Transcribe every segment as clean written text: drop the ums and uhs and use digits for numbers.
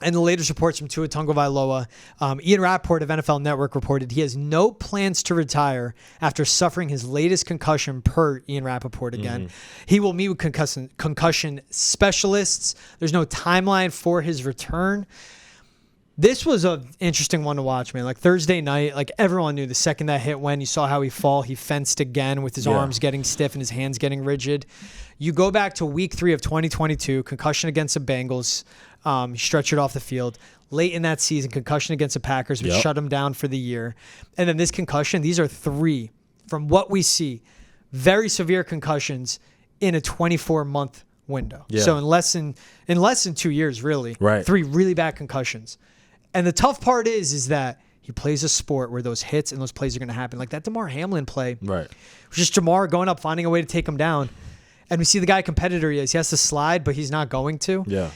And the latest reports from Tua Tagovailoa, Ian Rappaport of NFL Network reported he has no plans to retire after suffering his latest concussion, per Ian Rappaport again. He will meet with concussion specialists. There's no timeline for his return. This was an interesting one to watch, man. Like Thursday night, like everyone knew the second that hit went, you saw how he fall. He fenced again with his arms getting stiff and his hands getting rigid. You go back to week 3 of 2022, concussion against the Bengals. He stretched it off the field. Late in that season, concussion against the Packers, which shut him down for the year. And then this concussion, these are 3, from what we see, very severe concussions in a 24-month window. Yeah. So in less than 2 years, really. Right. 3 really bad concussions. And the tough part is that he plays a sport where those hits and those plays are going to happen. Like that Damar Hamlin play. Right. Just Jamar going up, finding a way to take him down. And we see the guy competitor he is. He has to slide, but he's not going to. Yeah.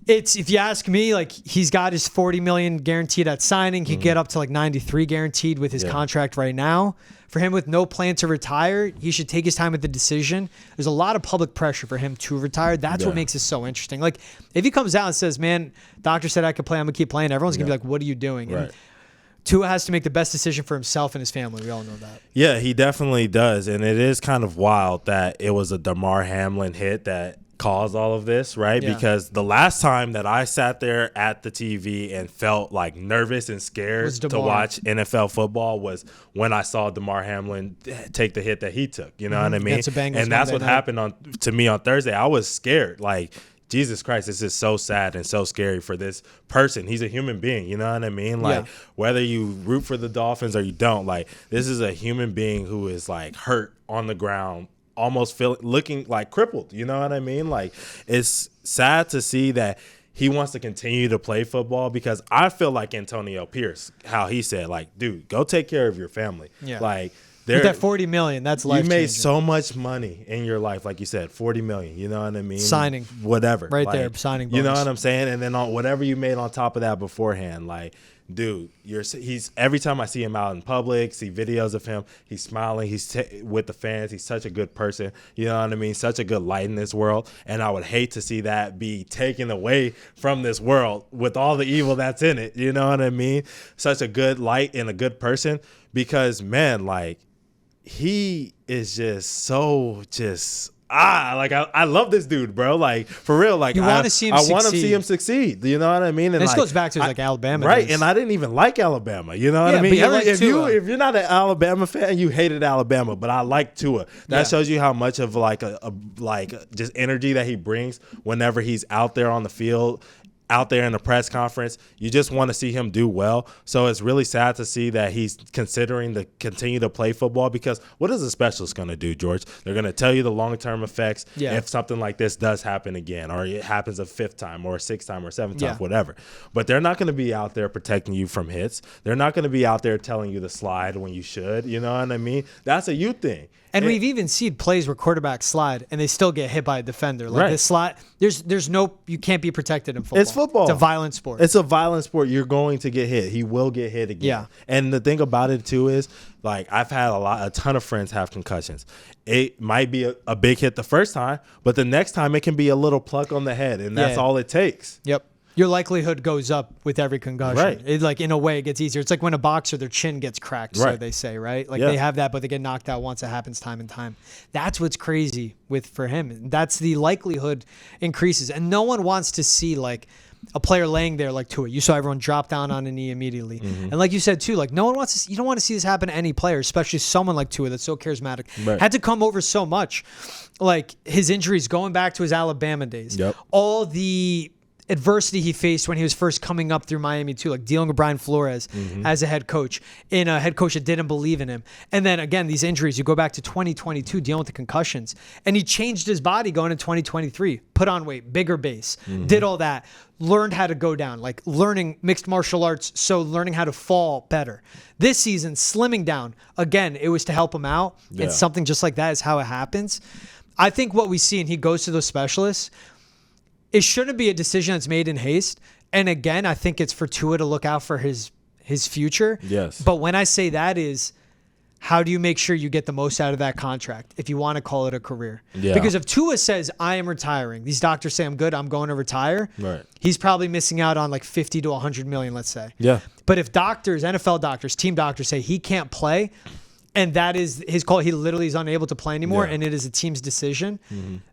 It's, if you ask me, like he's got his $40 million guaranteed at signing. He'd get up to like 93 guaranteed with his contract right now. For him with no plan to retire, he should take his time with the decision. There's a lot of public pressure for him to retire. That's what makes it so interesting. Like if he comes out and says, man, doctor said I could play, I'm going to keep playing, everyone's going to be like, what are you doing? Right. And Tua has to make the best decision for himself and his family. We all know that. Yeah, he definitely does. And it is kind of wild that it was a Damar Hamlin hit that caused all of this, right? Yeah. Because the last time that I sat there at the TV and felt like nervous and scared to watch NFL football was when I saw Damar Hamlin take the hit that he took. You know what I mean? And that's what happened to me on Thursday. I was scared. Like, Jesus Christ, this is so sad and so scary for this person. He's a human being, you know what I mean? Like, whether you root for the Dolphins or you don't, like, this is a human being who is, like, hurt on the ground, almost looking like crippled, you know what I mean? Like, it's sad to see that he wants to continue to play football, because I feel like Antonio Pierce, how he said, like, dude, go take care of your family. Yeah. Like, with that $40 million, that's life. You made so much money in your life, like you said, $40 million. You know what I mean? Signing, whatever, right, like, there, signing bonus. You know what I'm saying? And then on whatever you made on top of that beforehand, like, dude, he's every time I see him out in public, see videos of him, he's smiling, he's with the fans, he's such a good person. You know what I mean? Such a good light in this world, and I would hate to see that be taken away from this world with all the evil that's in it. You know what I mean? Such a good light and a good person, because man, like, he is just so like I love this dude, bro. Like, for real, like, I want to see him succeed. You know what I mean? And this goes back to like Alabama, right? Days. And I didn't even like Alabama. You know what I mean? If you're not an Alabama fan, you hated Alabama, but I like Tua. That shows you how much of like a just energy that he brings whenever he's out there on the field, out there in the press conference. You just want to see him do well. So it's really sad to see that he's considering to continue to play football, because what is a specialist going to do, George? They're going to tell you the long-term effects if something like this does happen again, or it happens a 5th time or a 6th time or 7th time, whatever. But they're not going to be out there protecting you from hits. They're not going to be out there telling you to slide when you should. You know what I mean? That's a you thing. And we've even seen plays where quarterbacks slide and they still get hit by a defender. Like this slide, there's no, you can't be protected in football. It's football. It's a violent sport. It's a violent sport. You're going to get hit. He will get hit again. Yeah. And the thing about it too is, like, I've had a ton of friends have concussions. It might be a big hit the first time, but the next time it can be a little pluck on the head, and that's all it takes. Yep. Your likelihood goes up with every concussion. Right. It, like, in a way, it gets easier. It's like when a boxer, their chin gets cracked, so they say, right? Like, they have that, but they get knocked out once. It happens time and time. That's what's crazy for him. That's the likelihood increases. And no one wants to see, like, a player laying there like Tua. You saw everyone drop down on a knee immediately. Mm-hmm. And like you said, too, like, no one wants to you don't want to see this happen to any player, especially someone like Tua that's so charismatic. Right. Had to come over so much. Like, his injuries going back to his Alabama days. Yep. All the adversity he faced when he was first coming up through Miami too, like dealing with Brian Flores as a head coach, in a head coach that didn't believe in him. And then again, these injuries, you go back to 2022 dealing with the concussions, and he changed his body going into 2023, put on weight, bigger base, did all that, learned how to go down, like learning mixed martial arts, so learning how to fall better. This season, slimming down, again, it was to help him out. Yeah. And something just like that is how it happens. I think what we see, and he goes to those specialists, it shouldn't be a decision that's made in haste. And again, I think it's for Tua to look out for his future. Yes. But when I say that is, how do you make sure you get the most out of that contract if you want to call it a career? Yeah. Because if Tua says, I am retiring, these doctors say I'm good, I'm going to retire, right, he's probably missing out on like 50 to 100 million, let's say. Yeah. But if doctors, NFL doctors, team doctors say he can't play, and that is his call, he literally is unable to play anymore, and it is a team's decision,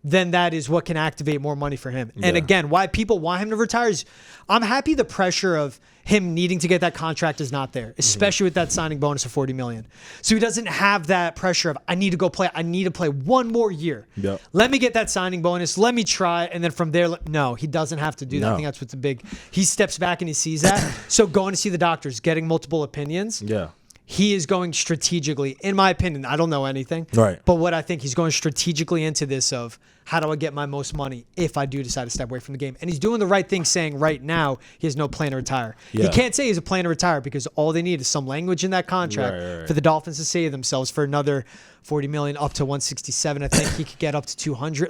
then that is what can activate more money for him. And again, why people want him to retire is I'm happy the pressure of him needing to get that contract is not there, especially with that signing bonus of $40 million. So he doesn't have that pressure of, I need to go play. I need to play one more year. Yep. Let me get that signing bonus. Let me try. And then from there, no, he doesn't have to do that. No. I think that's what's the big, he steps back and he sees that. So going to see the doctors, getting multiple opinions. Yeah. He is going strategically, in my opinion, I don't know anything. Right. But what I think he's going strategically into this of how do I get my most money if I do decide to step away from the game? And he's doing the right thing saying right now he has no plan to retire. Yeah. He can't say he has a plan to retire because all they need is some language in that contract for the Dolphins to save themselves for another $40 million up to 167. I think he could get up to 200.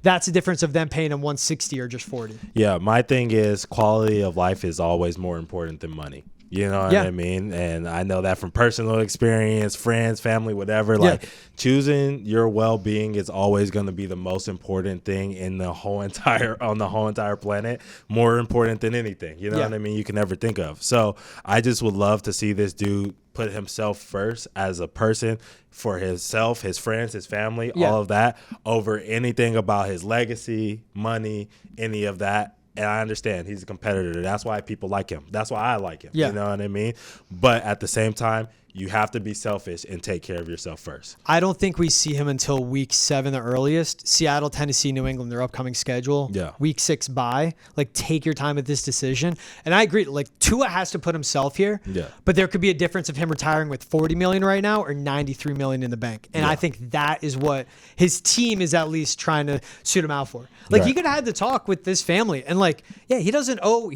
That's the difference of them paying him 160 or just 40. Yeah, my thing is quality of life is always more important than money. You know what I mean? And I know that from personal experience, friends, family, whatever. Like choosing your well-being is always going to be the most important thing on the whole entire planet. More important than anything, you know what I mean? You can ever think of. So I just would love to see this dude put himself first as a person for himself, his friends, his family, all of that over anything about his legacy, money, any of that. And I understand he's a competitor. That's why people like him. That's why I like him. You know what I mean? But at the same time, you have to be selfish and take care of yourself first. I don't think we see him until week 7, the earliest. Seattle, Tennessee, New England, their upcoming schedule. Yeah. Week 6 bye. Like, take your time with this decision. And I agree. Like, Tua has to put himself here. Yeah. But there could be a difference of him retiring with $40 million right now or $93 million in the bank. And I think that is what his team is at least trying to suit him out for. Like, he could have had the talk with this family. And, like, he doesn't owe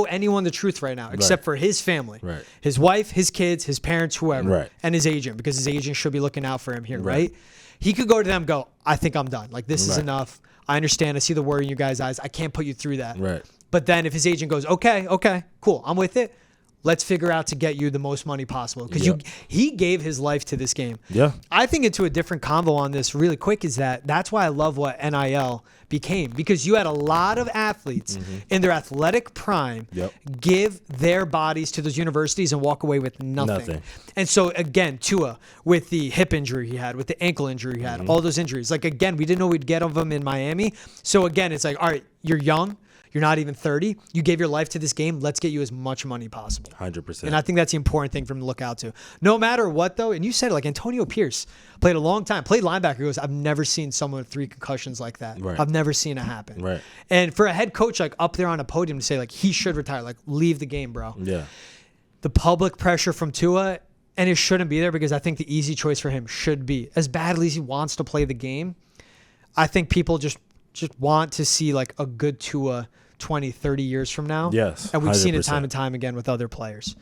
anyone the truth right now except for his family. Right. His wife, his kids, his parents, whoever, and his agent, because his agent should be looking out for him here, right? He could go to them, I think I'm done. Like, this is enough. I understand. I see the worry in you guys' eyes. I can't put you through that. Right. But then if his agent goes, okay, cool, I'm with it. Let's figure out to get you the most money possible. Because he gave his life to this game. Yeah. I think into a different convo on this really quick is that's why I love what NIL became. Because you had a lot of athletes in their athletic prime give their bodies to those universities and walk away with nothing. And so, again, Tua, with the hip injury he had, with the ankle injury he had, all those injuries. Like, again, we didn't know we'd get of them in Miami. So, again, it's like, all right, you're young. You're not even 30. You gave your life to this game. Let's get you as much money possible. 100%. And I think that's the important thing for him to look out to. No matter what, though, and you said it, like Antonio Pierce played a long time, played linebacker. He goes, I've never seen someone with 3 concussions like that. Right. I've never seen it happen. Right. And for a head coach, like up there on a podium to say, like, he should retire, like, leave the game, bro. Yeah. The public pressure from Tua, and it shouldn't be there because I think the easy choice for him should be, as badly as he wants to play the game, I think people just want to see, like, a good Tua 20, 30 years from now. Yes. And we've 100%. seen it time and time again with other players.